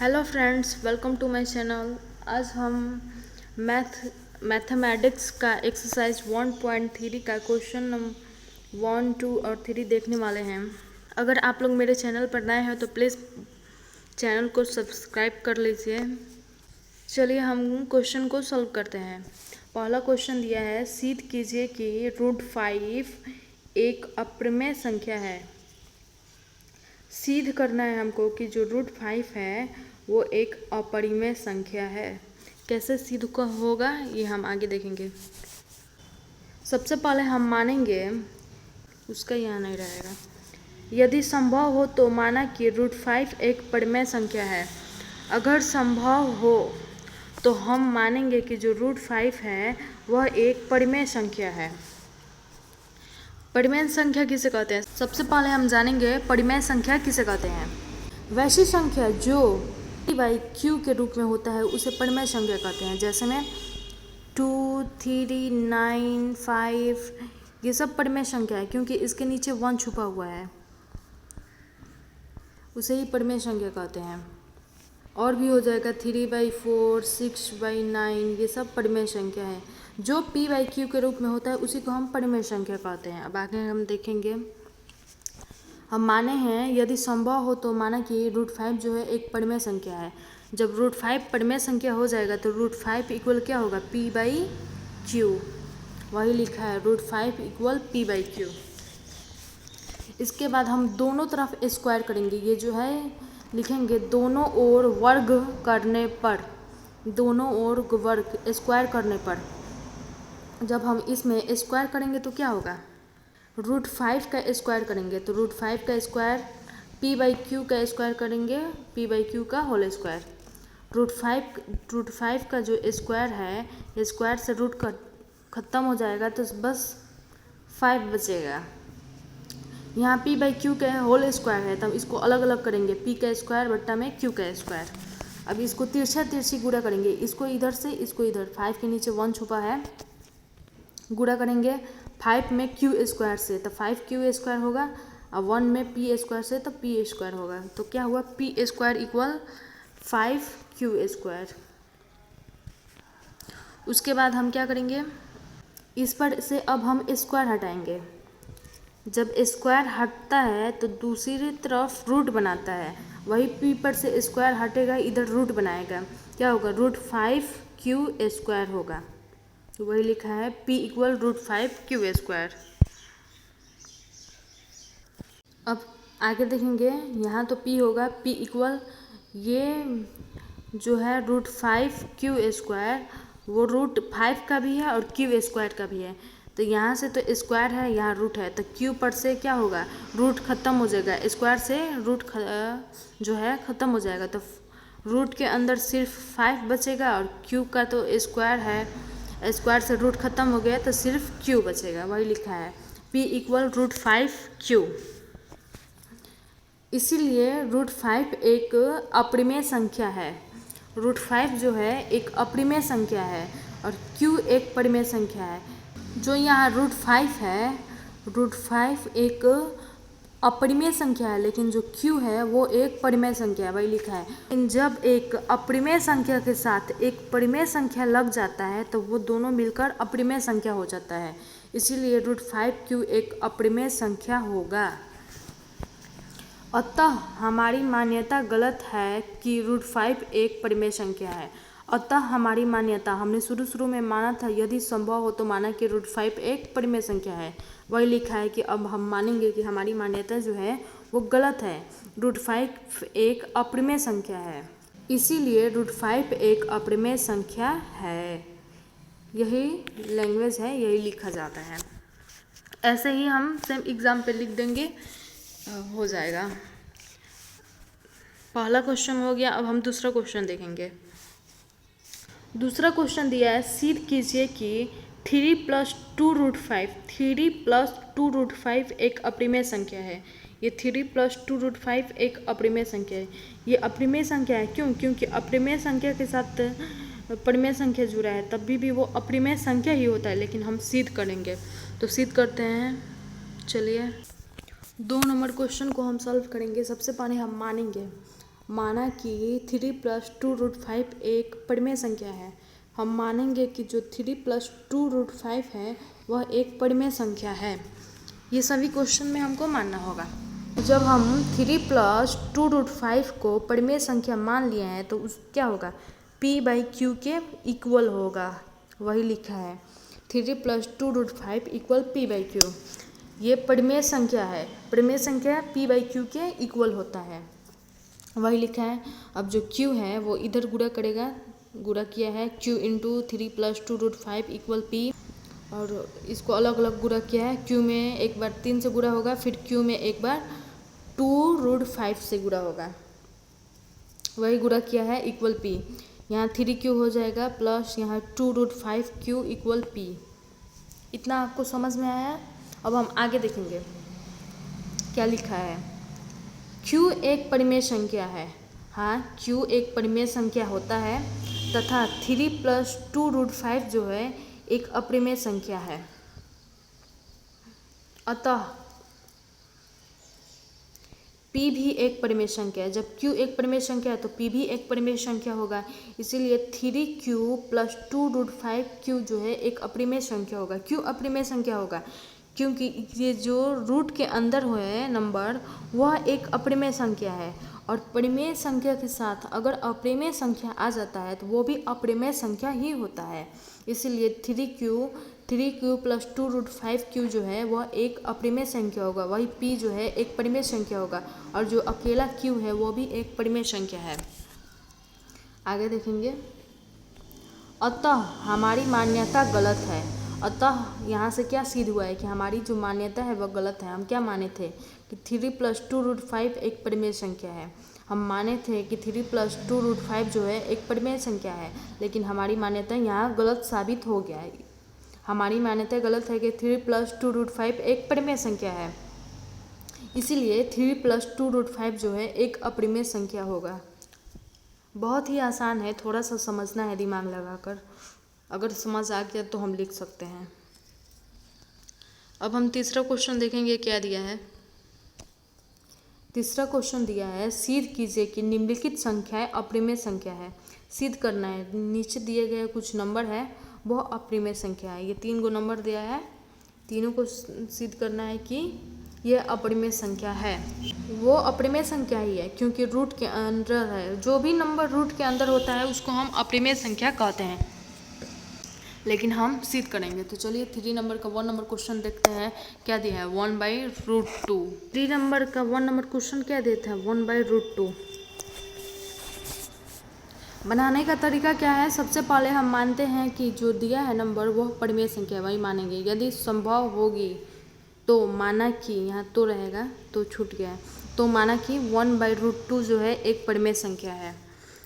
Hello friends, welcome to my channel. आज हम mathematics का एक्सरसाइज 1.3 का क्वेश्चन नंबर 1, 2 और 3 देखने वाले हैं। अगर आप लोग मेरे चैनल पर नए हैं तो प्लीज़ चैनल को सब्सक्राइब कर लीजिए। चलिए हम क्वेश्चन को सॉल्व करते हैं। पहला क्वेश्चन दिया है, सिद्ध कीजिए कि √5 एक अप्रमेय संख्या है। सिद्ध करना है हमको कि जो √5 है वो एक अपरिमेय संख्या है। कैसे सिद्ध होगा ये हम आगे देखेंगे। सबसे पहले हम मानेंगे, उसका यहाँ नहीं रहेगा, यदि संभव हो तो माना कि √5 एक परिमेय संख्या है। अगर संभव हो तो हम मानेंगे कि जो √5 है वह एक परिमेय संख्या है। परिमेय संख्या किसे कहते हैं? सबसे पहले हम जानेंगे परिमेय संख्या किसे कहते हैं। वैसी संख्या जो p/q के रूप में होता है उसे परिमेय संख्या कहते हैं। जैसे में 2, 3, 9, 5 ये सब परिमेय संख्या है क्योंकि इसके नीचे 1 छुपा हुआ है, उसे ही परिमेय संख्या कहते हैं। और भी हो जाएगा 3/4, 6/9 ये सब परिमेय संख्या है। जो p/q के रूप में होता है उसी को हम परिमेय संख्या कहते हैं। अब आगे हम देखेंगे। हम माने हैं यदि संभव हो तो माना कि √5 जो है एक परिमेय संख्या है। जब √5 परिमेय संख्या हो जाएगा तो √5 इक्वल क्या होगा? p/q। वही लिखा है, √5 इक्वल p/q। इसके बाद हम दोनों तरफ स्क्वायर करेंगे। ये जो है लिखेंगे दोनों ओर वर्ग करने पर, दोनों ओर वर्ग स्क्वायर करने पर। जब हम इसमें स्क्वायर करेंगे तो क्या होगा? √5 का स्क्वायर करेंगे तो √5 का स्क्वायर p/q का स्क्वायर करेंगे, p/q का होल स्क्वायर। √5 का जो स्क्वायर है, स्क्वायर से रूट का ख़त्म हो जाएगा तो बस 5 बचेगा। यहाँ p/q का होल स्क्वायर है तब इसको अलग अलग करेंगे, p का स्क्वायर बट्टा में q का स्क्वायर। अब इसको तिरछी गुणा करेंगे, इसको इधर से इसको इधर, 5 के नीचे 1 छुपा है, गुणा करेंगे 5 में q स्क्वायर से तो 5q स्क्वायर होगा, और 1 में p स्क्वायर से तो p स्क्वायर होगा। तो क्या हुआ? p square equal 5q square. उसके बाद हम क्या करेंगे, इस पर से अब हम स्क्वायर हटाएंगे। जब स्क्वायर हटता है तो दूसरी तरफ रूट बनाता है, वही p पर से स्क्वायर हटेगा, इधर रूट बनाएगा, क्या होगा? √5q स्क्वायर होगा। तो वही लिखा है p इक्वल √5q स्क्वायर। अब आगे देखेंगे, यहाँ तो p होगा, p इक्वल ये जो है √5q स्क्वायर वो √5 का भी है और q स्क्वायर का भी है। तो यहाँ से तो स्क्वायर है, यहाँ रूट है, तो q पर से क्या होगा? रूट ख़त्म हो जाएगा, स्क्वायर से रूट जो है ख़त्म हो जाएगा। तो रूट के अंदर सिर्फ 5 बचेगा और q का तो स्क्वायर है, स्क्वायर से रूट ख़त्म हो गया तो सिर्फ q बचेगा। वही लिखा है p इक्वल √5q। इसीलिए √5 एक अपरिमेय संख्या है। √5 जो है एक अपरिमेय संख्या है और q एक परिमेय संख्या है। जो यहाँ √5 है, √5 एक अपरिमेय संख्या है, लेकिन जो q है वो एक परिमेय संख्या है, वही लिखा है। लेकिन जब एक अपरिमेय संख्या के साथ एक परिमेय संख्या लग जाता है तो वो दोनों मिलकर अपरिमेय संख्या हो जाता है। इसीलिए √5q एक अपरिमेय संख्या होगा। अतः हमारी मान्यता गलत है कि √5 एक परिमेय संख्या है। अतः हमारी मान्यता, हमने शुरू में माना था यदि संभव हो तो माना कि √5 एक परिमेय संख्या है, वही लिखा है कि अब हम मानेंगे कि हमारी मान्यता जो है वो गलत है। √5 एक अपरिमेय संख्या है, इसीलिए √5 एक अपरिमेय संख्या है। यही लैंग्वेज है, यही लिखा जाता है। ऐसे ही हम सेम एग्ज़ाम पे लिख देंगे, हो जाएगा। पहला क्वेश्चन हो गया। अब हम दूसरा क्वेश्चन देखेंगे। दूसरा क्वेश्चन दिया है, सिद्ध कीजिए कि 3 + 2√5 एक अपरिमेय संख्या है। ये 3 + 2√5 एक अपरिमेय संख्या है। ये अपरिमेय संख्या है क्यों? क्योंकि अपरिमेय संख्या के साथ परिमेय संख्या जुड़ा है, तब भी वो अपरिमेय संख्या ही होता है। लेकिन हम सिद्ध करेंगे, तो सिद्ध करते हैं। चलिए 2 नंबर क्वेश्चन को हम सॉल्व करेंगे। सबसे पहले हम मानेंगे, माना कि 3 + 2√5 एक परिमेय संख्या है। हम मानेंगे कि जो 3 + 2√5 है वह एक परिमेय संख्या है। ये सभी क्वेश्चन में हमको मानना होगा। जब हम 3 + 2√5 को परिमेय संख्या मान लिए हैं तो उस क्या होगा, p/q के इक्वल होगा। वही लिखा है 3 + 2√5 = p/q। ये परिमेय संख्या है, परिमेय संख्या p/q के इक्वल होता है, वही लिखा है। अब जो q है वो इधर गुणा करेगा, गुणा किया है q × 3 + 2√5 = p, और इसको अलग अलग गुणा किया है। q में एक बार 3 से गुणा होगा, फिर q में एक बार 2√5 से गुणा होगा, वही गुणा किया है इक्वल p। यहाँ 3q हो जाएगा प्लस यहाँ 2√5q = p। इतना आपको समझ में आया। अब हम आगे देखेंगे क्या लिखा है। q एक परिमेय संख्या है। हाँ, q एक परिमेय संख्या होता है तथा 3 + 2√5 जो है एक अपरिमेय संख्या है। अतः p भी एक परिमेय संख्या है। जब q एक परिमेय संख्या है तो p भी एक परिमेय संख्या होगा। इसीलिए 3q + 2√5q जो है एक अपरिमेय संख्या होगा। क्यों अपरिमेय संख्या होगा? क्योंकि ये जो रूट के अंदर है नंबर वह एक अपरिमेय संख्या है, और परिमेय संख्या के साथ अगर अपरिमेय संख्या आ जाता है तो वो भी अपरिमेय संख्या ही होता है। इसलिए 3q + 2√5q जो है वह एक अपरिमेय संख्या होगा, वही p जो है एक परिमेय संख्या होगा, और जो अकेला q है वो भी एक परिमेय संख्या है। आगे देखेंगे। अतः हमारी मान्यता गलत है। अतः यहाँ से क्या सिद्ध हुआ है कि हमारी जो मान्यता है वह गलत है। हम क्या माने थे कि 3 + 2√5 एक परिमेय संख्या है। हम माने थे कि 3 + 2√5 जो है एक परिमेय संख्या है, लेकिन हमारी मान्यता यहाँ गलत साबित हो गया है। हमारी मान्यता गलत है कि 3 + 2√5 एक परिमेय संख्या है, इसीलिए 3 + 2√5 जो है एक अपरिमेय संख्या होगा। बहुत ही आसान है, थोड़ा सा समझना है दिमाग लगाकर। अगर समझ आ गया तो हम लिख सकते हैं। अब हम तीसरा क्वेश्चन देखेंगे क्या दिया है। तीसरा क्वेश्चन दिया है, सिद्ध कीजिए कि निम्नलिखित संख्याएं अपरिमेय संख्या है। सिद्ध करना है, नीचे दिए गए कुछ नंबर है वह अपरिमेय संख्या है। ये 3 गो नंबर दिया है, तीनों को सिद्ध करना है कि यह अपरिमेय संख्या है। वो अपरिमेय संख्या ही है क्योंकि रूट के अंदर है। जो भी नंबर रूट के अंदर होता है उसको हम अपरिमेय संख्या कहते हैं, लेकिन हम सिद्ध करेंगे। तो चलिए 3 नंबर का 1 नंबर क्वेश्चन देखते हैं क्या दिया है, 1/√2। 3 नंबर का 1 नंबर क्वेश्चन क्या देता है, 1/√2। बनाने का तरीका क्या है, सबसे पहले हम मानते हैं कि जो दिया है नंबर वह परिमेय संख्या है, वही मानेंगे। यदि संभव होगी तो माना कि यहाँ तो रहेगा तो छूट गया, तो माना कि 1/√2 जो है एक परिमेय संख्या है।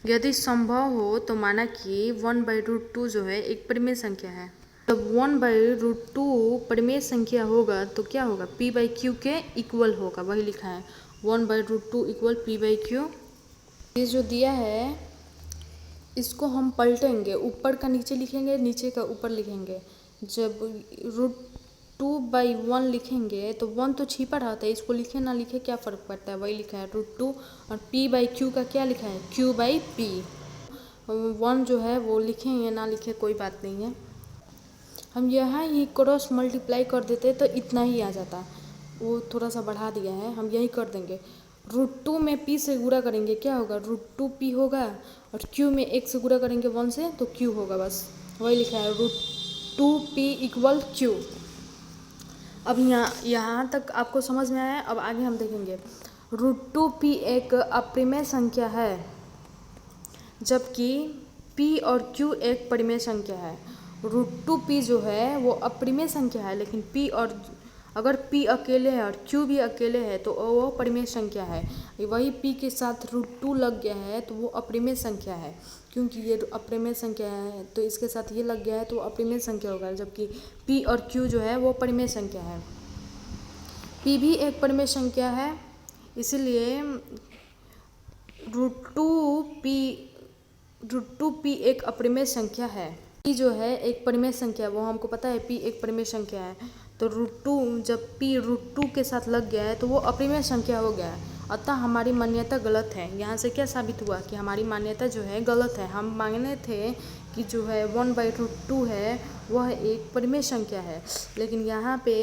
यदि संभव हो तो माना कि 1/√2 जो है एक परिमेय संख्या है। जब 1/√2 परिमेय संख्या होगा तो क्या होगा, p/q के इक्वल होगा, वही लिखा है 1/√2 = p/q। ये जो दिया है इसको हम पलटेंगे, ऊपर का नीचे लिखेंगे, नीचे का ऊपर लिखेंगे। जब √2/1 लिखेंगे तो 1 तो छिपा रहता है, इसको लिखे ना लिखे क्या फ़र्क पड़ता है, वही लिखा है √2। और p/q का क्या लिखा है, q/p। 1 जो है वो लिखेंगे ना लिखे कोई बात नहीं है। हम यहाँ ही क्रॉस मल्टीप्लाई कर देते तो इतना ही आ जाता, वो थोड़ा सा बढ़ा दिया है, हम यही कर देंगे। √2 में p से गुणा करेंगे क्या होगा, √2p होगा, और q में 1 से गुणा करेंगे 1 से तो q होगा, बस वही लिखा है √2p = q। अब यहाँ तक आपको समझ में आया। अब आगे हम देखेंगे। √2p एक अपरिमेय संख्या है जबकि p और q एक परिमेय संख्या है। √2p जो है वो अपरिमेय संख्या है, लेकिन p और अगर p अकेले है और q भी अकेले है तो वो परिमेय संख्या है। वही p के साथ √2 लग गया है तो वो अपरिमेय संख्या है, क्योंकि ये अपरिमेय संख्या है तो इसके साथ ये लग गया है तो अपरिमेय संख्या होगा, जबकि p और q जो है वो परिमेय संख्या है। p भी एक परिमेय संख्या है, इसलिए √2p एक अपरिमेय संख्या है। p जो है एक परिमेय संख्या है, वो हमको पता है p एक परिमेय संख्या है। तो √2 जब p √2 के साथ लग गया है तो वो अपरिमेय संख्या हो गया है। अतः हमारी मान्यता गलत है। यहाँ से क्या साबित हुआ कि हमारी मान्यता जो है गलत है। हम माने थे कि जो है 1/√2 है वह एक परिमेय संख्या है, लेकिन यहाँ पे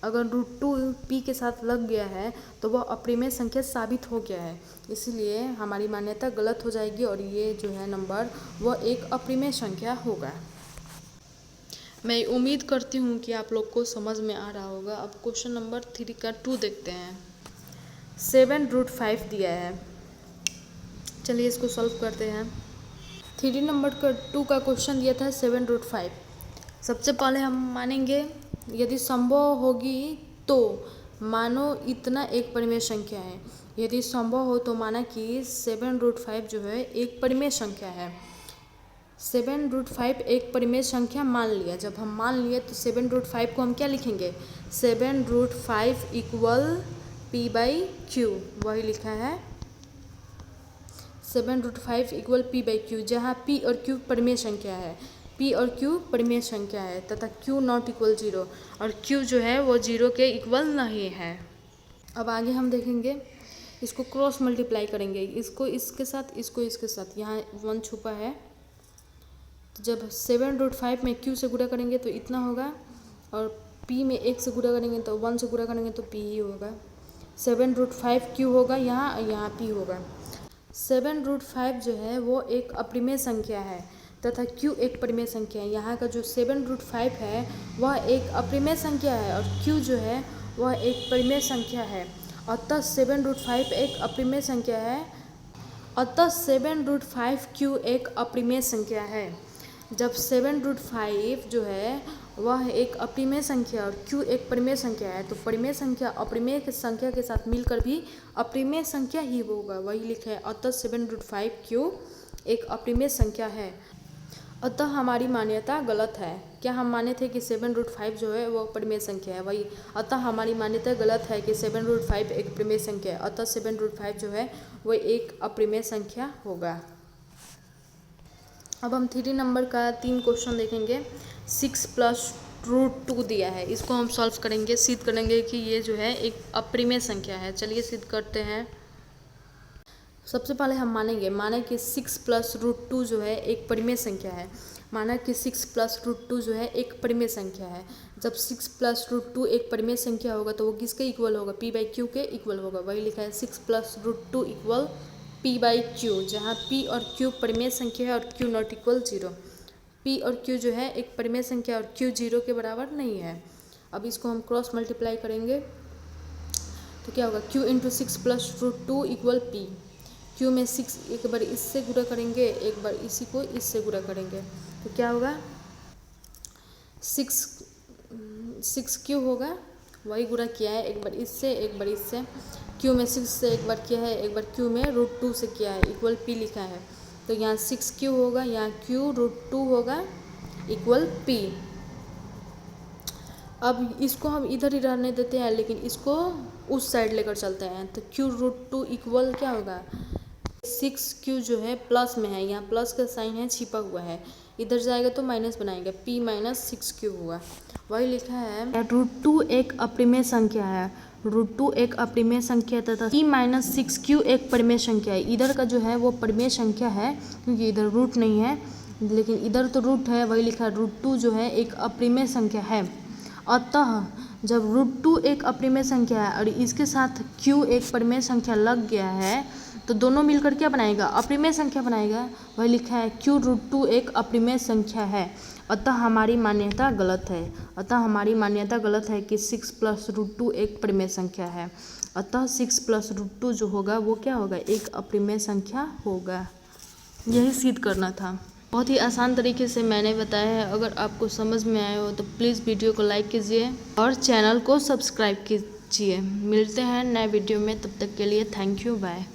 अगर √2 p के साथ लग गया है तो वह अपरिमेय संख्या साबित हो गया है, इसीलिए हमारी मान्यता गलत हो जाएगी और ये जो है नंबर वह एक अपरिमेय संख्या होगा। मैं उम्मीद करती हूँ कि आप लोग को समझ में आ रहा होगा। अब क्वेश्चन नंबर 3 का 2 देखते हैं। 7√5 दिया है, चलिए इसको सॉल्व करते हैं। 3 नंबर का 2 का क्वेश्चन दिया था 7√5। सबसे पहले हम मानेंगे यदि संभव होगी तो मानो इतना एक परिमेय संख्या है। यदि संभव हो तो माना कि 7√5 जो है एक परिमेय संख्या है। 7√5 एक परिमेय संख्या मान लिया। जब हम मान लिए तो 7√5 को हम क्या लिखेंगे, 7√5 इक्वल p/q, वही लिखा है 7√5 इक्वल p/q, जहाँ p और q परिमेय संख्या है। p और q परिमेय संख्या है तथा q नॉट इक्वल 0 और q जो है वो 0 के इक्वल नहीं है। अब आगे हम देखेंगे, इसको क्रॉस मल्टीप्लाई करेंगे, इसको इसके साथ, इसको इसके साथ, यहाँ 1 छुपा है। तो जब 7√5 में q से गुणा करेंगे तो इतना होगा और p में 1 से गुणा करेंगे तो 1 से गुणा करेंगे तो p ही होगा। 7√5 q होगा यहाँ, यहाँ p होगा। 7√5 जो है वो एक अपरिमेय संख्या है तथा q एक परिमेय संख्या है। यहाँ का जो 7√5 है वह एक अपरिमेय संख्या है और q जो है वह एक परिमेय संख्या है। अतः 7√5 एक अपरिमेय संख्या है। अतः 7√5q एक अपरिमेय संख्या है। जब 7√5 जो है वह एक अपरिमेय संख्या और q एक परिमेय संख्या है तो परिमेय संख्या अपरिमेय संख्या के साथ मिलकर भी अपरिमेय संख्या ही होगा, वही लिखा है। अतः 7√5q एक अपरिमेय संख्या है। अतः हमारी मान्यता गलत है। क्या हम माने थे कि 7√5 जो है वो परिमेय संख्या है, वही। अतः हमारी मान्यता गलत है कि 7√5 एक परिमेय संख्या है। अतः 7√5 जो है वो एक अपरिमेय संख्या होगा। अब हम 3 नंबर का 3 क्वेश्चन देखेंगे। 6 + √2 दिया है, इसको हम सॉल्व करेंगे, सिद्ध करेंगे कि ये जो है एक अपरिमेय संख्या है। चलिए सिद्ध करते हैं। सबसे पहले हम माने कि 6 + √2 जो है एक परिमेय संख्या है। माना कि 6 + √2 जो है एक परिमेय संख्या है। जब 6 + √2 एक परिमेय संख्या होगा तो वो किसके इक्वल होगा, p/q के इक्वल होगा, वही लिखा है 6 + √2 इक्वल p/q, जहाँ p और q परिमेय संख्या है और q नॉट इक्वल 0। p और q जो है एक परिमेय संख्या और q 0 के बराबर नहीं है। अब इसको हम क्रॉस मल्टीप्लाई करेंगे तो क्या होगा, q × 6 + √2 इक्वल p। q में 6 एक बार इससे गुणा करेंगे, एक बार इसी को इससे गुणा करेंगे तो क्या होगा, 6q होगा, वही गुणा किया है, एक बार इससे एक बार इससे। q में 6 से एक बार किया है, एक बार q में √2 से किया है, इक्वल p लिखा है। तो यहाँ 6q होगा, यहाँ q √2 होगा इक्वल p। अब इसको हम इधर ही रहने देते हैं, लेकिन इसको उस साइड लेकर चलते हैं तो q √2 इक्वल क्या होगा, 6q जो है प्लस में है, यहाँ प्लस का साइन है छिपा हुआ है, इधर जाएगा तो माइनस बनाएगा, p - 6q हुआ, वही लिखा है। √2 एक अपरिमेय संख्या है, √2 एक अपरिमेय संख्या तथा p - 6q एक परिमेय संख्या है। इधर का जो है वो परिमेय संख्या है क्योंकि इधर रूट नहीं है, लेकिन इधर तो रूट है, वही लिखा है। √2 जो है एक अपरिमेय संख्या है। अतः जब √2 एक अपरिमेय संख्या है और इसके साथ q एक परिमेय संख्या लग गया है तो दोनों मिलकर क्या बनाएगा, अपरिमेय संख्या बनाएगा, वही लिखा है q √2 एक अपरिमेय संख्या है। अतः हमारी मान्यता गलत है। अतः हमारी मान्यता गलत है कि 6 + √2 एक परिमेय संख्या है। अतः 6 + √2 जो होगा वो क्या होगा, एक अपरिमेय संख्या होगा। यही सिद्ध करना था। बहुत ही आसान तरीके से मैंने बताया है। अगर आपको समझ में आया हो तो प्लीज़ वीडियो को लाइक कीजिए और चैनल को सब्सक्राइब कीजिए। मिलते हैं नए वीडियो में, तब तक के लिए थैंक यू, बाय।